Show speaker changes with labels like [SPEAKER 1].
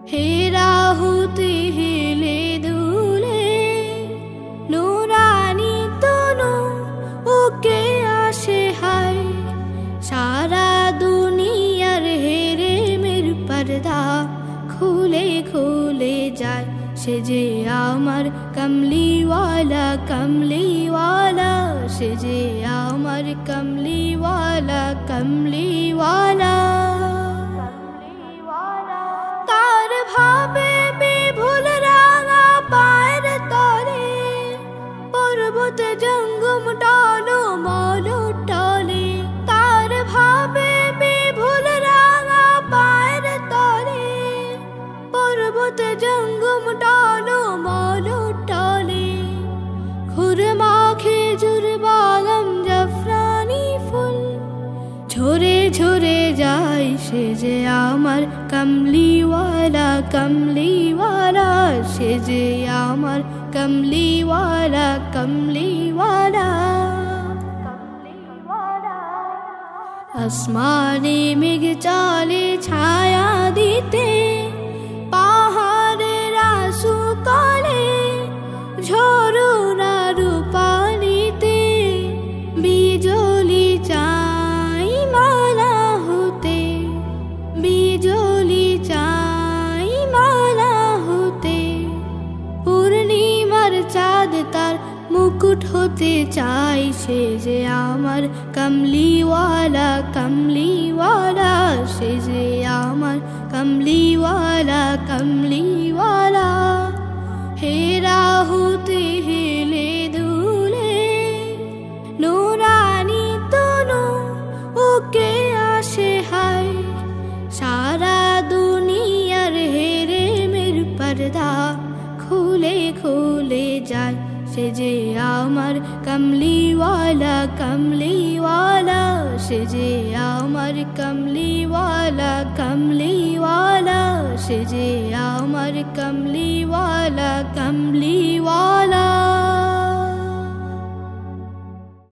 [SPEAKER 1] হেরা হতে হেলে দুলে নুরানি তনু ওকে আসে হায় সারা দুনিয়ার হেরে মের পর্দা খুলে খুলে যায় সে যে আমার কমলিওয়ালা কমলিওয়ালা সে যে আমার কমলিওয়ালা কমলিওয়ালা তার ভাবে বিভুল রাঙা পায়ের তলে পর্বত জঙ্গম টলো মলো টলে তার ভাবে বিভুল রাঙা পায়ের তলে পর্বত জঙ্গম টলো মলো টলে খুরমা খেজুর বাদাম জাফরানি ফুল ঝরে ঝরে যায় সে যে আমার কমলিওয়ালা কমলিওয়ালা সে যে আমার কমলিওয়ালা কমলিওয়ালা আসমানে মেঘ চালে ছায়া দিতে পাহাড়ের আঁসু কলে ঝরনা রূপালিতে বিজলি চাই মালা হতে বিজলি চাই মালা হতে পূর্ণিমার চাঁদ তার মুকুট হতে চাই সে যে আমার কমলিওয়ালা কমলিওয়ালা সে যে আমার কমলিওয়ালা কমলিওয়ালা হেরা হতে হেলে দুলে নুরানি তনু ওকে আসে হায় সারা দুনিয়ার হেরে মের পর্দা খুলে খুলে যায় সে যে আমার কমলিওয়ালা কমলিওয়ালা সে যে আমার কমলিওয়ালা কমলিওয়ালা সে যে আমার কমলিওয়ালা কমলিওয়ালা